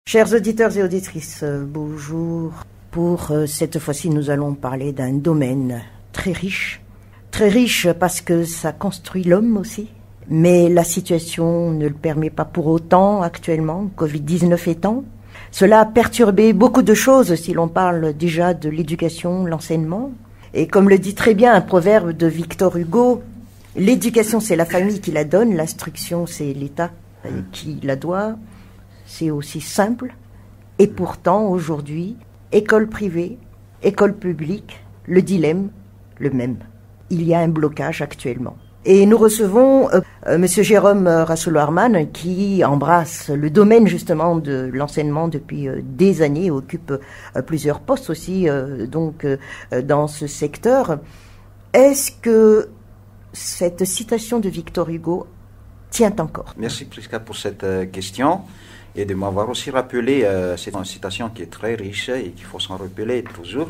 Chers auditeurs et auditrices, bonjour. Pour cette fois-ci, nous allons parler d'un domaine très riche. Très riche parce que ça construit l'homme aussi. Mais la situation ne le permet pas pour autant actuellement, Covid-19 étant. Cela a perturbé beaucoup de choses si l'on parle déjà de l'éducation, l'enseignement. Et comme le dit très bien un proverbe de Victor Hugo, l'éducation c'est la famille qui la donne, l'instruction c'est l'État qui la doit. C'est aussi simple. Et pourtant, aujourd'hui, école privée, école publique, le dilemme, le même. Il y a un blocage actuellement. Et nous recevons Monsieur Jérôme Rassoulo-Harman qui embrasse le domaine justement de l'enseignement depuis des années, occupe plusieurs postes aussi dans ce secteur. Est-ce que cette citation de Victor Hugo tient encore? Merci Prisca pour cette question et de m'avoir aussi rappelé cette citation qui est très riche et qu'il faut s'en rappeler toujours.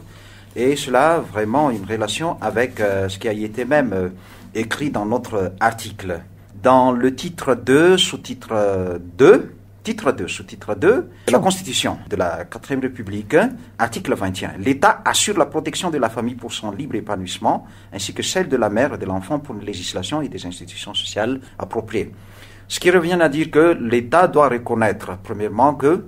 Et cela a vraiment une relation avec ce qui a été même écrit dans notre article. Dans le titre 2, sous-titre 2, sous-titre 2, de la Constitution de la 4e République, article 21. L'État assure la protection de la famille pour son libre épanouissement, ainsi que celle de la mère et de l'enfant pour une législation et des institutions sociales appropriées. Ce qui revient à dire que l'État doit reconnaître, premièrement, que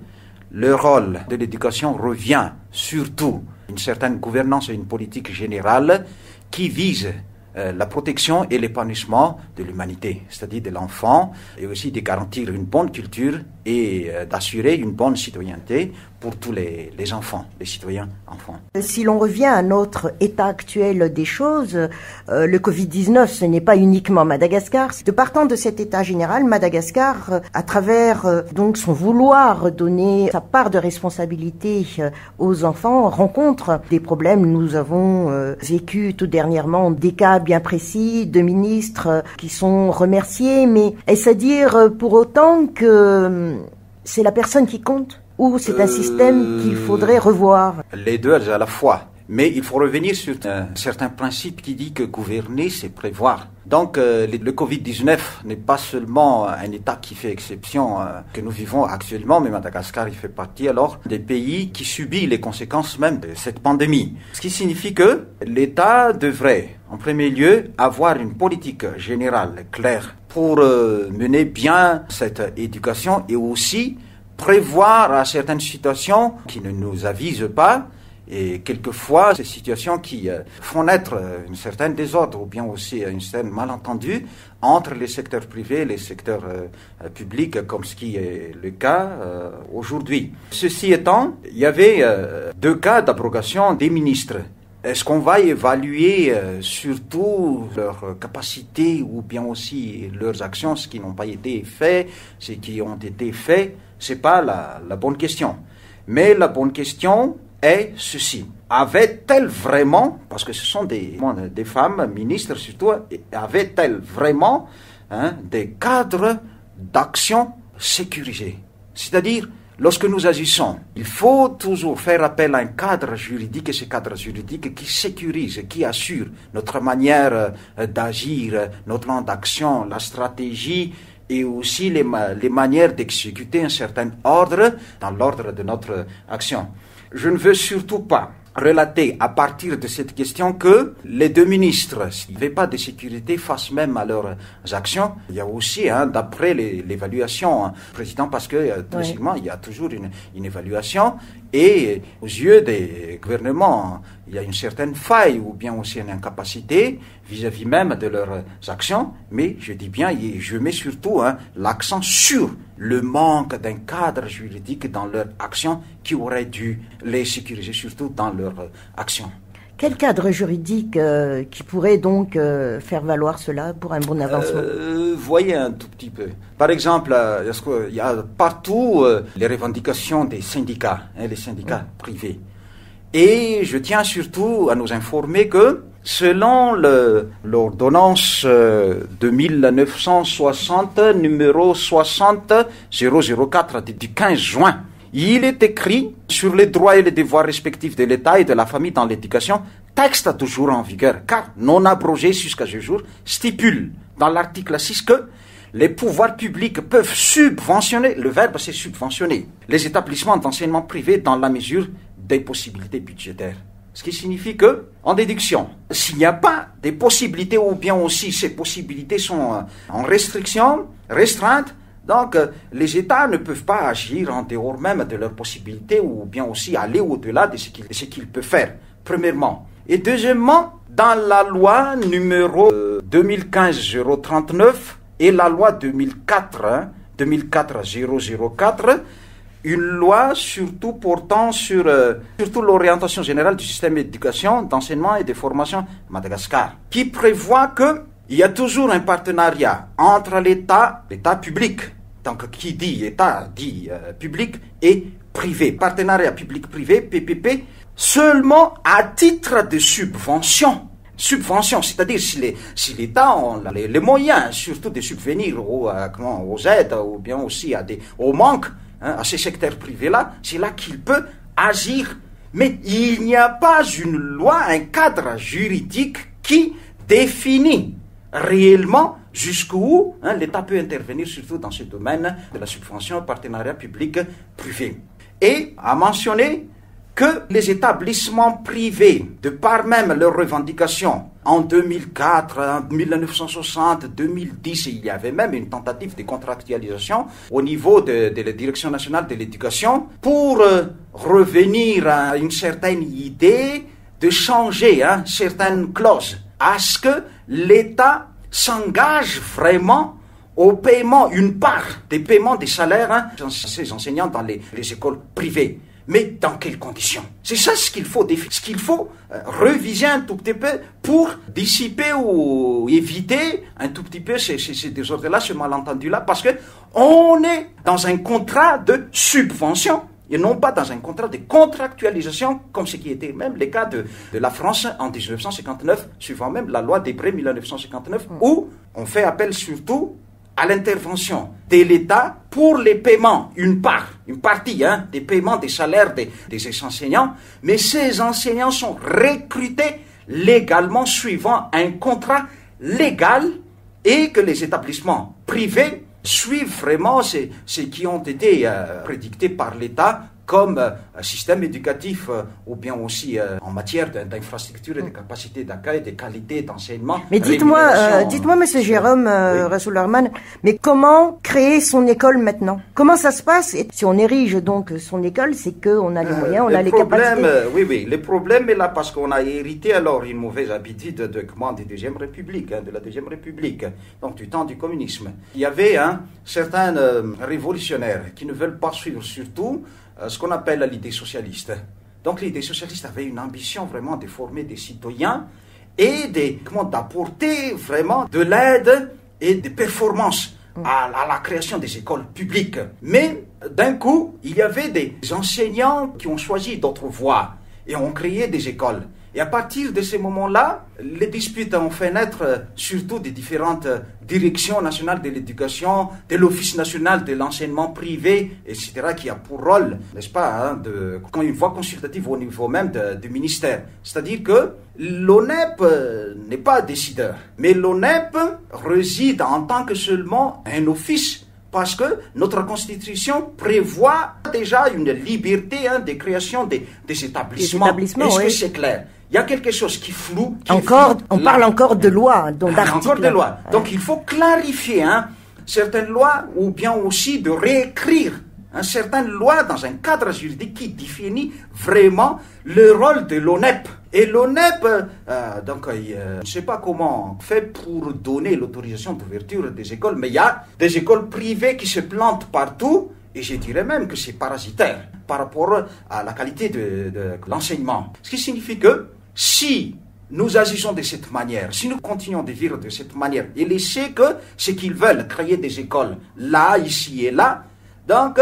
le rôle de l'éducation revient surtout à une certaine gouvernance et une politique générale qui vise la protection et l'épanouissement de l'humanité, c'est-à-dire de l'enfant, et aussi de garantir une bonne culture et d'assurer une bonne citoyenneté pour tous les enfants, les citoyens enfants. Si l'on revient à notre état actuel des choses, le Covid-19, ce n'est pas uniquement Madagascar. De partant de cet état général, Madagascar, à travers donc son vouloir donner sa part de responsabilité aux enfants, rencontre des problèmes. Nous avons vécu tout dernièrement des cas bien précis de ministres qui sont remerciés, mais est-ce à dire pour autant que c'est la personne qui compte ou c'est un système qu'il faudrait revoir? Les deux à la fois. Mais il faut revenir sur un certain principe qui dit que gouverner, c'est prévoir. Donc, le Covid-19 n'est pas seulement un État qui fait exception que nous vivons actuellement, mais Madagascar, il fait partie alors des pays qui subit les conséquences même de cette pandémie. Ce qui signifie que l'État devrait, en premier lieu, avoir une politique générale claire pour mener bien cette éducation et aussi prévoir à certaines situations qui ne nous avisent pas. Et quelquefois, ces situations qui font naître un certain désordre ou bien aussi un certain malentendu entre les secteurs privés et les secteurs publics, comme ce qui est le cas aujourd'hui. Ceci étant, il y avait 2 cas d'abrogation des ministres. Est-ce qu'on va évaluer surtout leurs capacités ou bien aussi leurs actions, ce qui n'ont pas été fait, ce qui ont été fait? C'est pas la bonne question. Mais la bonne question est ceci. Avait-elle vraiment, parce que ce sont des femmes ministres surtout, avait-elle vraiment des cadres d'action sécurisés? C'est-à-dire, lorsque nous agissons, il faut toujours faire appel à un cadre juridique, et ce cadre juridique qui sécurise, qui assure notre manière d'agir, notre plan d'action, la stratégie, et aussi les manières d'exécuter un certain ordre dans l'ordre de notre action. Je ne veux surtout pas relater à partir de cette question que les 2 ministres, s'il n'y avait pas de sécurité face même à leurs actions, il y a aussi, d'après l'évaluation, président, parce que politiquement, il y a toujours une évaluation, et aux yeux des gouvernements, il y a une certaine faille ou bien aussi une incapacité vis-à-vis même de leurs actions, mais je dis bien, et je mets surtout l'accent sur le manque d'un cadre juridique dans leur action qui aurait dû les sécuriser, surtout dans leur action. Quel cadre juridique qui pourrait donc faire valoir cela pour un bon avancement? Voyez un tout petit peu. Par exemple, il y a partout les revendications des syndicats, les syndicats privés. Et je tiens surtout à nous informer que selon l'ordonnance de 1960, numéro 60-004 du 15 juin, il est écrit sur les droits et les devoirs respectifs de l'État et de la famille dans l'éducation, texte toujours en vigueur, car non abrogé jusqu'à ce jour, stipule dans l'article 6 que les pouvoirs publics peuvent subventionner, le verbe c'est subventionner, les établissements d'enseignement privé dans la mesure des possibilités budgétaires. Ce qui signifie que, en déduction, s'il n'y a pas des possibilités ou bien aussi ces possibilités sont en restriction, restreintes, donc les États ne peuvent pas agir en dehors même de leurs possibilités ou bien aussi aller au-delà de ce qu'ils peuvent faire, premièrement. Et deuxièmement, dans la loi numéro 2015-039 et la loi 2004-004, une loi surtout portant sur surtout l'orientation générale du système d'éducation, d'enseignement et de formation à Madagascar, qui prévoit qu'il y a toujours un partenariat entre l'État public, donc qui dit État dit public et privé, partenariat public-privé, PPP, seulement à titre de subvention. Subvention, c'est-à-dire si l'État a les moyens surtout de subvenir aux aides ou bien aussi au manque, à ces secteurs privés-là, c'est là qu'il peut agir. Mais il n'y a pas une loi, un cadre juridique qui définit réellement jusqu'où l'État peut intervenir, surtout dans ce domaine de la subvention, partenariat public-privé. Et à mentionner que les établissements privés, de par même leurs revendications, en 2004, en 1960, 2010, il y avait même une tentative de contractualisation au niveau de la Direction nationale de l'éducation pour revenir à une certaine idée de changer certaines clauses, à ce que l'État s'engage vraiment au paiement, une part des paiements des salaires de ces enseignants dans les écoles privées. Mais dans quelles conditions? C'est ça ce qu'il faut définir, ce qu'il faut réviser un tout petit peu pour dissiper ou éviter un tout petit peu ces désordres-là, ce malentendu-là, parce que on est dans un contrat de subvention et non pas dans un contrat de contractualisation, comme ce qui était même le cas de la France en 1959, suivant même la loi Debré 1959, où on fait appel surtout à l'intervention de l'État pour les paiements, une partie des paiements des salaires des enseignants, mais ces enseignants sont recrutés légalement suivant un contrat légal et que les établissements privés suivent vraiment ce qui ont été prédictés par l'État comme système éducatif ou bien aussi en matière d'infrastructure et de capacité d'accueil, de qualité d'enseignement. Mais dites-moi, monsieur Jérôme Rassoulerman, mais comment créer son école maintenant? Comment ça se passe? Et si on érige donc son école, c'est qu'on a les moyens, on a les capacités. Oui, le problème est là parce qu'on a hérité alors une mauvaise habitude de la Deuxième République, donc du temps du communisme. Il y avait certains révolutionnaires qui ne veulent pas suivre surtout ce qu'on appelle l'idée socialiste. Donc l'idée socialiste avait une ambition vraiment de former des citoyens et d'apporter vraiment de l'aide et des performances à la création des écoles publiques. Mais d'un coup, il y avait des enseignants qui ont choisi d'autres voies et ont créé des écoles. Et à partir de ces moments-là, les disputes ont fait naître surtout des différentes directions nationales de l'éducation, de l'Office national de l'enseignement privé, etc., qui a pour rôle, n'est-ce pas, une voix consultative au niveau même du ministère. C'est-à-dire que l'ONEP n'est pas décideur, mais l'ONEP réside en tant que seulement un office, parce que notre Constitution prévoit déjà une liberté de création des établissements. Est-ce que c'est clair? Il y a quelque chose qui floue. On parle encore de loi, d'articles. Encore de loi. Donc il faut clarifier certaines lois ou bien aussi de réécrire certaines lois dans un cadre juridique qui définit vraiment le rôle de l'ONEP. Et l'ONEP, je ne sais pas comment on fait pour donner l'autorisation d'ouverture des écoles, mais il y a des écoles privées qui se plantent partout, et je dirais même que c'est parasitaire par rapport à la qualité de l'enseignement. Ce qui signifie que si nous agissons de cette manière, si nous continuons de vivre de cette manière, et laisser que ce qu'ils veulent, créer des écoles là, ici et là, donc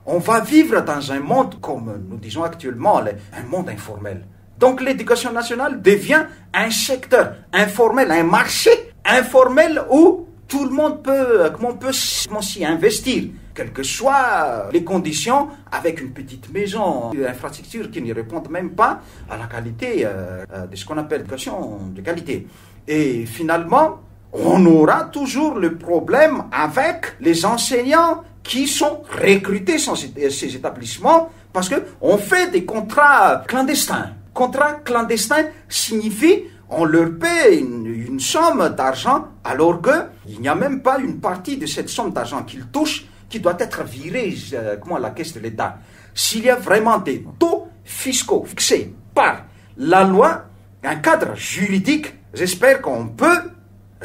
on va vivre dans un monde, comme nous disons actuellement, un monde informel. Donc l'éducation nationale devient un secteur informel, un marché informel où tout le monde peut s'y investir, quelles que soient les conditions, avec une petite maison, une infrastructure qui ne répondent même pas à la qualité de ce qu'on appelle l'éducation de qualité. Et finalement, on aura toujours le problème avec les enseignants qui sont recrutés dans ces établissements parce qu'on fait des contrats clandestins. Contrat clandestin signifie on leur paie une somme d'argent alors qu'il n'y a même pas une partie de cette somme d'argent qu'ils touchent qui doit être virée à la caisse de l'État. S'il y a vraiment des taux fiscaux fixés par la loi, un cadre juridique, j'espère qu'on peut,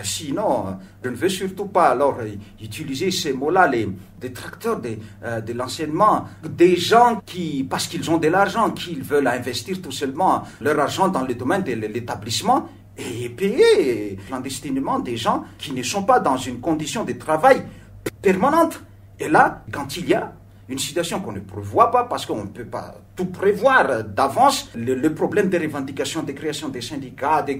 sinon je ne veux surtout pas alors utiliser ces mots-là, les détracteurs de l'enseignement, des gens qui, parce qu'ils ont de l'argent, qu'ils veulent investir tout seulement leur argent dans le domaine de l'établissement et payer clandestinement des gens qui ne sont pas dans une condition de travail permanente. Et là, quand il y a une situation qu'on ne prévoit pas, parce qu'on ne peut pas tout prévoir d'avance, le problème des revendications, des créations des syndicats, des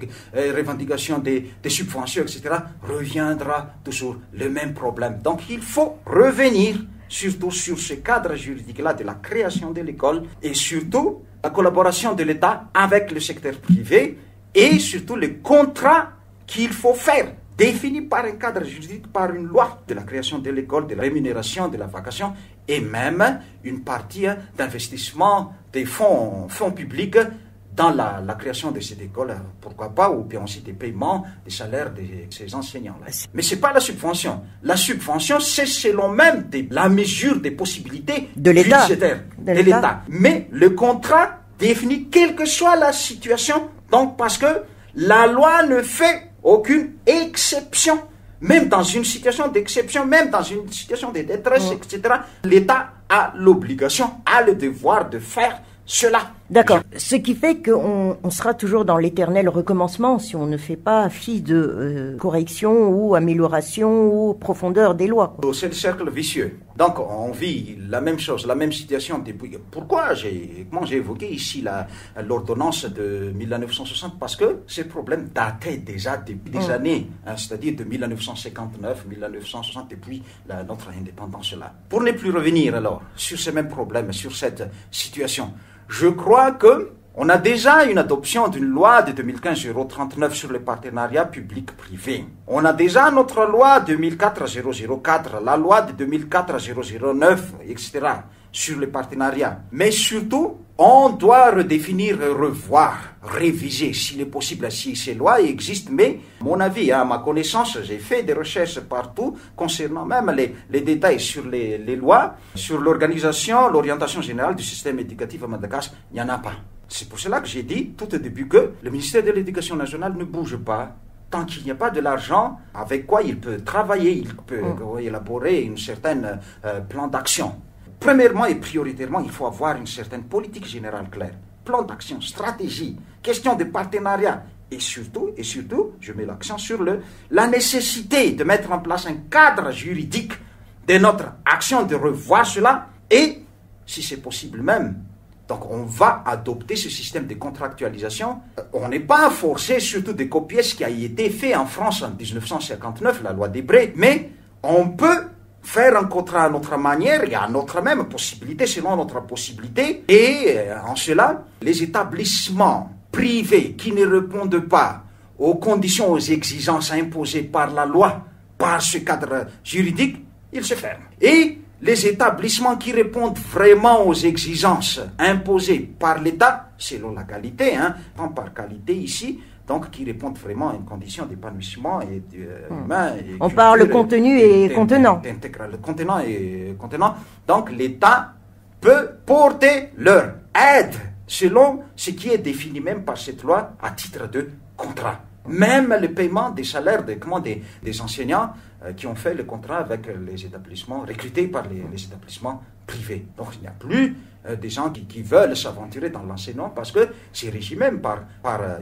revendications des subventions, etc., reviendra toujours le même problème. Donc il faut revenir surtout sur ce cadre juridique-là de la création de l'école et surtout la collaboration de l'État avec le secteur privé et surtout les contrats qu'il faut faire, défini par un cadre juridique, par une loi de la création de l'école, de la rémunération, de la vacation, et même une partie d'investissement des fonds publics dans la création de cette école, pourquoi pas, ou bien aussi des paiements, des salaires de ces enseignants-là. Mais ce n'est pas la subvention. La subvention, c'est selon même la mesure des possibilités de l'État. De l'État. Mais le contrat définit quelle que soit la situation, donc parce que la loi ne fait aucune exception, même dans une situation d'exception, même dans une situation de détresse, etc. L'État a l'obligation, a le devoir de faire cela. D'accord. Ce qui fait qu'on sera toujours dans l'éternel recommencement si on ne fait pas fi de correction ou amélioration ou profondeur des lois. C'est le cercle vicieux. Donc on vit la même chose, la même situation depuis. Pourquoi j'ai évoqué ici l'ordonnance de 1960? Parce que ce problème datait déjà depuis des années, c'est-à-dire de 1959, 1960, depuis notre indépendance là. Pour ne plus revenir alors sur ces mêmes problèmes, sur cette situation, je crois qu'on a déjà une adoption d'une loi de 2015-039 sur le partenariat public-privé. On a déjà notre loi 2004-004, la loi de 2004-009, etc. sur le partenariat. Mais surtout, on doit redéfinir, revoir, réviser, s'il est possible, si ces lois existent. Mais, à mon avis, à ma connaissance, j'ai fait des recherches partout concernant même les détails sur les lois, sur l'organisation, l'orientation générale du système éducatif à Madagascar. Il n'y en a pas. C'est pour cela que j'ai dit tout au début que le ministère de l'Éducation nationale ne bouge pas tant qu'il n'y a pas de l'argent avec quoi il peut travailler, il peut élaborer un certain plan d'action. Premièrement et prioritairement, il faut avoir une certaine politique générale claire. Plan d'action, stratégie, question de partenariat. Et surtout, je mets l'accent sur la nécessité de mettre en place un cadre juridique de notre action, de revoir cela. Et, si c'est possible même, donc on va adopter ce système de contractualisation. On n'est pas forcé surtout de copier ce qui a été fait en France en 1959, la loi Debré, mais on peut faire un contrat à notre manière et à notre même possibilité, selon notre possibilité. Et en cela, les établissements privés qui ne répondent pas aux conditions, aux exigences imposées par la loi, par ce cadre juridique, ils se ferment. Et les établissements qui répondent vraiment aux exigences imposées par l'État, selon la qualité, pas par qualité ici, donc qui répondent vraiment à une condition d'épanouissement et humain. On parle contenu et contenant. Intégral, contenant et contenant. Donc l'État peut porter leur aide selon ce qui est défini même par cette loi à titre de contrat. Même le paiement des salaires des enseignants qui ont fait le contrat avec les établissements, recrutés par les établissements privés. Donc il n'y a plus des gens qui veulent s'aventurer dans l'enseignement parce que c'est régi même par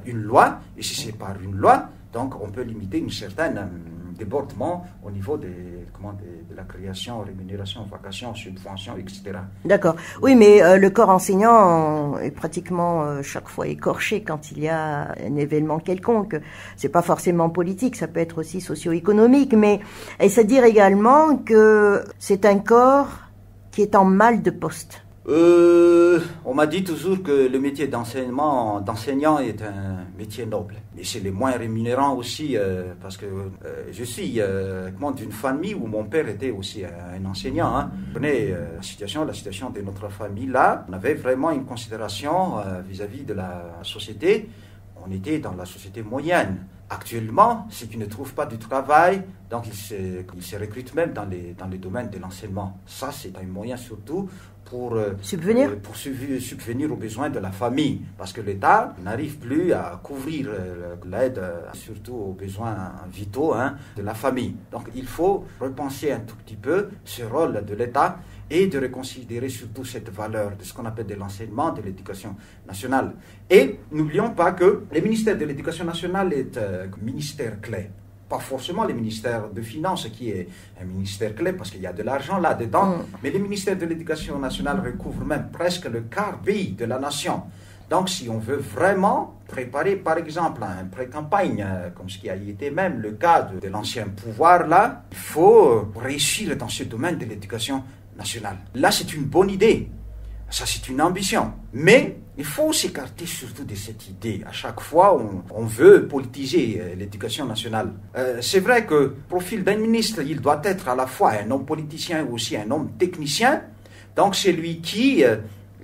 une loi, et si c'est par une loi, donc on peut limiter une certaine débordement au niveau de la création, rémunération, vacation, subvention, etc. D'accord. Oui, mais le corps enseignant est pratiquement chaque fois écorché quand il y a un événement quelconque. C'est pas forcément politique, ça peut être aussi socio-économique, mais c'est-à-dire également que c'est un corps qui est en mal de poste. On m'a dit toujours que le métier d'enseignant est un métier noble. Et c'est le moins rémunérant aussi, parce que je suis d'une famille où mon père était aussi un enseignant. Hein. Vous connaissez la situation de notre famille là. On avait vraiment une considération vis-à-vis de la société. On était dans la société moyenne. Actuellement, ceux qui ne trouvent pas du travail, donc ils se recrutent même dans les domaines de l'enseignement. Ça, c'est un moyen surtout pour subvenir aux besoins de la famille. Parce que l'État n'arrive plus à couvrir l'aide, surtout aux besoins vitaux de la famille. Donc il faut repenser un tout petit peu ce rôle de l'État et de reconsidérer surtout cette valeur de ce qu'on appelle de l'enseignement, de l'éducation nationale. Et n'oublions pas que le ministère de l'Éducation nationale est un ministère clé. Pas forcément le ministère de Finances qui est un ministère clé parce qu'il y a de l'argent là-dedans, mais le ministère de l'Éducation nationale recouvre même presque le quart pays de la nation. Donc si on veut vraiment préparer par exemple une pré-campagne, comme ce qui a été même le cas de l'ancien pouvoir là, il faut réussir dans ce domaine de l'éducation nationale. Là c'est une bonne idée, ça c'est une ambition, mais il faut s'écarter surtout de cette idée. À chaque fois, on veut politiser l'éducation nationale. C'est vrai que le profil d'un ministre, il doit être à la fois un homme politicien ou aussi un homme technicien. Donc c'est lui qui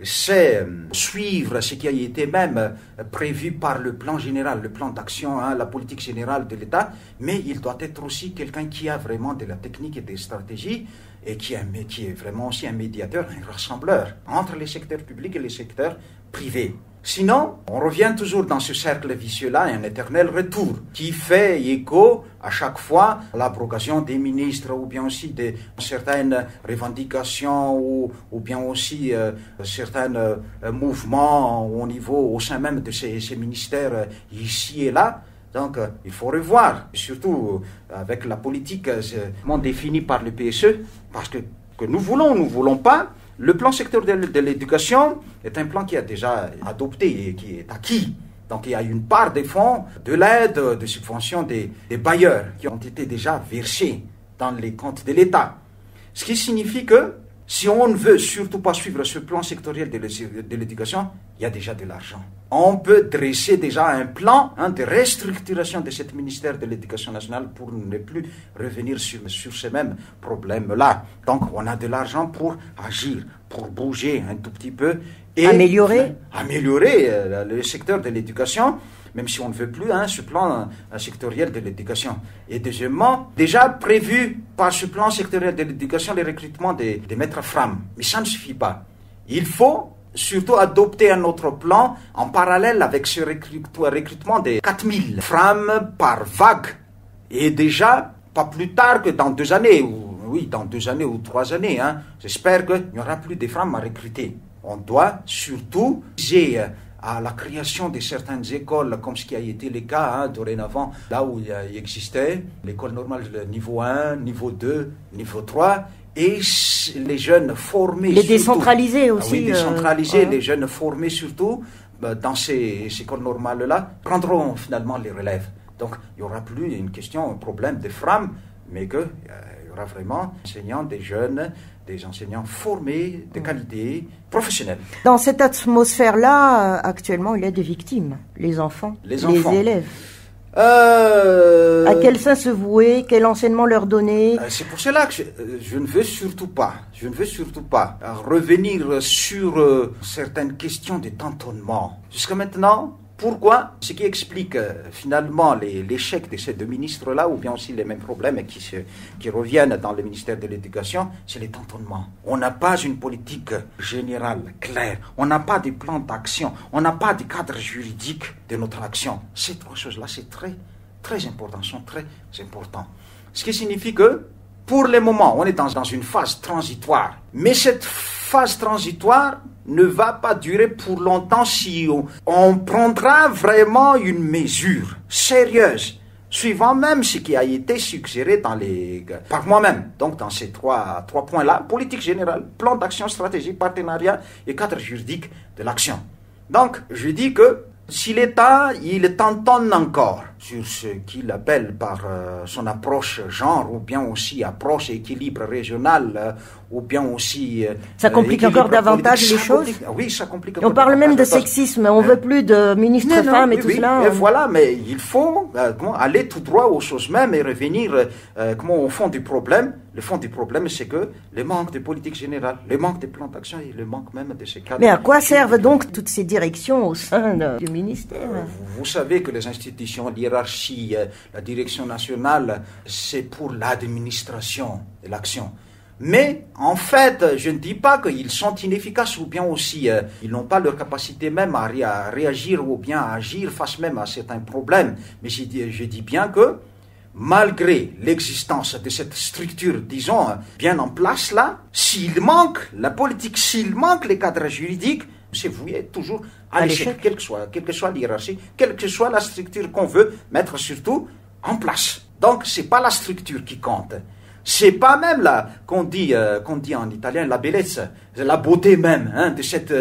sait suivre ce qui a été même prévu par le plan général, le plan d'action, la politique générale de l'État. Mais il doit être aussi quelqu'un qui a vraiment de la technique et des stratégies et qui est vraiment aussi un médiateur, un rassembleur entre les secteurs publics et les secteurs privés. Sinon, on revient toujours dans ce cercle vicieux-là, un éternel retour qui fait écho à chaque fois à l'abrogation des ministres ou bien aussi de certaines revendications ou bien aussi certains mouvements au sein même de ces ministères ici et là. Donc, il faut revoir, surtout avec la politique définie par le PSE, parce que nous voulons pas. Le plan secteur de l'éducation est un plan qui a déjà adopté et qui est acquis. Donc il y a une part des fonds, de l'aide, de subventions des bailleurs qui ont été déjà versés dans les comptes de l'État. Ce qui signifie que si on ne veut surtout pas suivre ce plan sectoriel de l'éducation, il y a déjà de l'argent. On peut dresser déjà un plan de restructuration de ce ministère de l'Éducation nationale pour ne plus revenir sur ces mêmes problèmes-là. Donc on a de l'argent pour agir, pour bouger un tout petit peu et améliorer le secteur de l'éducation, même si on ne veut plus ce plan sectoriel de l'éducation. Et deuxièmement, déjà prévu par ce plan sectoriel de l'éducation, le recrutement des maîtres FRAM. Mais ça ne suffit pas. Il faut surtout adopter un autre plan en parallèle avec ce recrutement des 4000 FRAM par vague. Et déjà, pas plus tard que dans 2 années, dans 2 années ou 3 années, j'espère qu'il n'y aura plus de FRAM à recruter. On doit surtout viser à la création de certaines écoles, comme ce qui a été le cas dorénavant, là où il existait l'école normale niveau 1, niveau 2, niveau 3, et les jeunes formés... Les décentralisés aussi. Oui, décentralisés, les jeunes formés surtout dans ces écoles normales-là, prendront finalement les relèves. Donc il n'y aura plus une question, un problème de FRAM, mais qu'il y aura vraiment des enseignants formés, de qualité, professionnels. Dans cette atmosphère-là, actuellement, il y a des victimes, les enfants, les élèves. À quel sein se vouer, quel enseignement leur donner? C'est pour cela que je ne veux surtout pas revenir sur certaines questions de tâtonnement. Jusqu'à maintenant, pourquoi? Ce qui explique finalement l'échec de ces 2 ministres-là, ou bien aussi les mêmes problèmes qui reviennent dans le ministère de l'Éducation, c'est les tâtonnements. On n'a pas une politique générale claire, on n'a pas de plan d'action, on n'a pas de cadre juridique de notre action. Ces 3 choses-là, c'est très, très important, sont très importants. Ce qui signifie que, pour le moment, on est dans une phase transitoire. Mais cette phase transitoire ne va pas durer pour longtemps si on prendra vraiment une mesure sérieuse, suivant même ce qui a été suggéré par moi-même. Donc dans ces trois points-là, politique générale, plan d'action, stratégie, partenariat et cadre juridique de l'action. Donc je dis que si l'État, il tantonne encore sur ce qu'il appelle par son approche genre, ou bien aussi approche équilibre régional, ou bien aussi... ça complique encore davantage les choses. Oui, ça complique. On parle même de sexisme, on veut plus de ministre femme et tout cela. Et voilà, mais il faut aller tout droit aux choses mêmes et revenir au fond du problème. Le fond du problème, c'est que le manque de politique générale, le manque de plans d'action et le manque même de ces cadres. Mais à quoi servent donc toutes ces directions au sein du ministère? Vous savez que les institutions, l'hiérarchie, la direction nationale, c'est pour l'administration de l'action. Mais en fait, je ne dis pas qu'ils sont inefficaces ou bien aussi ils n'ont pas leur capacité même à réagir ou bien à agir face même à certains problèmes. Mais je dis bien que malgré l'existence de cette structure, disons, bien en place là, s'il manque la politique, s'il manque les cadres juridiques, c'est voué toujours à l'échec, quelle que soit l'hiérarchie, quelle que soit la structure qu'on veut mettre surtout en place. Donc, c'est pas la structure qui compte. C'est pas même là qu'on dit en italien la bellezza, la beauté même de cette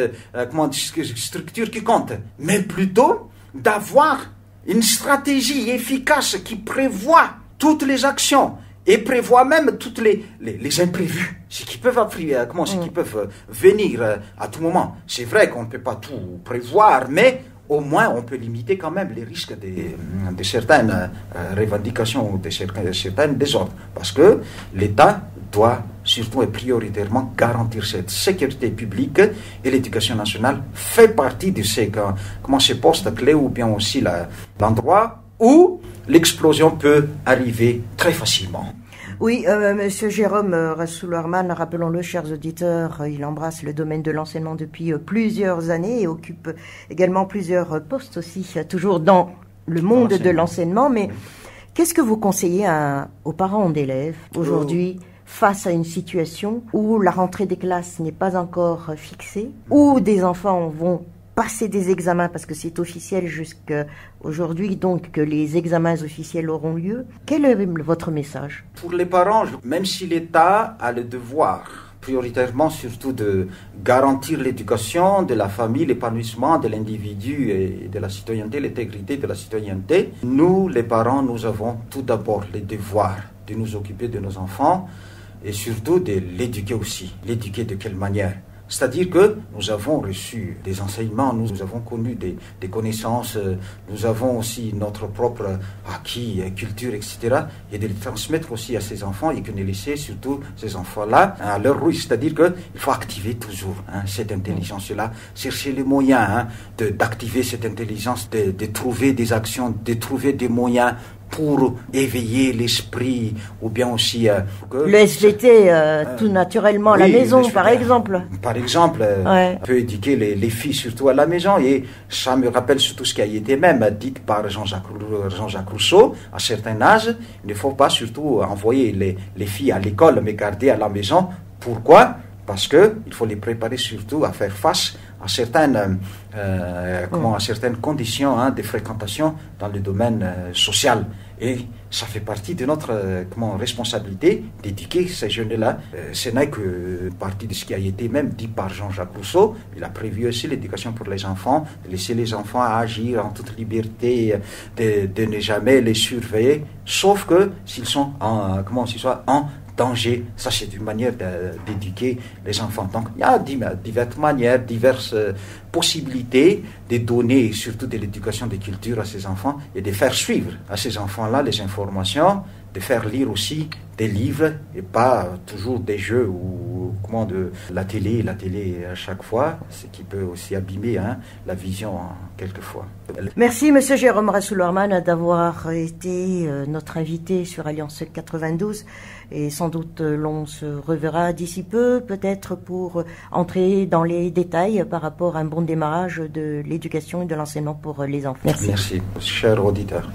structure qui compte, mais plutôt d'avoir une stratégie efficace qui prévoit toutes les actions et prévoit même toutes les imprévus, ce qui peuvent venir à tout moment. C'est vrai qu'on ne peut pas tout prévoir, mais au moins on peut limiter quand même les risques de certaines revendications ou de certains désordres. Parce que l'État doit surtout et prioritairement garantir cette sécurité publique, et l'éducation nationale fait partie de ces postes clés ou bien aussi l'endroit où l'explosion peut arriver très facilement. Oui, Monsieur Jérôme Rassoulerman, rappelons-le, chers auditeurs, il embrasse le domaine de l'enseignement depuis plusieurs années et occupe également plusieurs postes aussi, toujours dans le monde de l'enseignement. Mais qu'est-ce que vous conseillez aux parents d'élèves aujourd'hui face à une situation où la rentrée des classes n'est pas encore fixée, où des enfants vont passer des examens, parce que c'est officiel jusqu'à aujourd'hui, donc que les examens officiels auront lieu. Quel est votre message? Pour les parents, même si l'État a le devoir, prioritairement surtout de garantir l'éducation de la famille, l'épanouissement de l'individu et de la citoyenneté, l'intégrité de la citoyenneté, nous, les parents, nous avons tout d'abord le devoir de nous occuper de nos enfants et surtout de l'éduquer aussi. L'éduquer de quelle manière? C'est-à-dire que nous avons reçu des enseignements, nous avons connu des connaissances, nous avons aussi notre propre acquis, culture, etc. Et de les transmettre aussi à ces enfants et que ne laisser surtout ces enfants-là à leur rouille. C'est-à-dire qu'il faut activer toujours cette intelligence-là, chercher les moyens d'activer cette intelligence, de trouver des actions, de trouver des moyens pour éveiller l'esprit, ou bien aussi... le SVT, tout naturellement, à la maison, par exemple. Par exemple, on peut éduquer les filles surtout à la maison, et ça me rappelle surtout ce qui a été même dit par Jean-Jacques Rousseau, à un certain âge, il ne faut pas surtout envoyer les filles à l'école, mais garder à la maison. Pourquoi? Parce qu'il faut les préparer surtout à faire face à certaines, à certaines conditions de fréquentation dans le domaine social. Et ça fait partie de notre responsabilité d'éduquer ces jeunes-là. Ce n'est que partie de ce qui a été même dit par Jean-Jacques Rousseau. Il a prévu aussi l'éducation pour les enfants, de laisser les enfants agir en toute liberté, de ne jamais les surveiller, sauf que s'ils sont en danger. Ça, c'est une manière d'éduquer les enfants. Donc, il y a diverses manières, diverses possibilités de donner surtout de l'éducation des cultures à ces enfants et de faire suivre à ces enfants-là les informations, de faire lire aussi des livres et pas toujours des jeux ou de la télé à chaque fois, ce qui peut aussi abîmer la vision quelquefois. Merci Monsieur Jérôme Rassoulerman d'avoir été notre invité sur Alliance 92 et sans doute l'on se reverra d'ici peu peut-être pour entrer dans les détails par rapport à un bon démarrage de l'éducation et de l'enseignement pour les enfants. Merci, cher auditeur.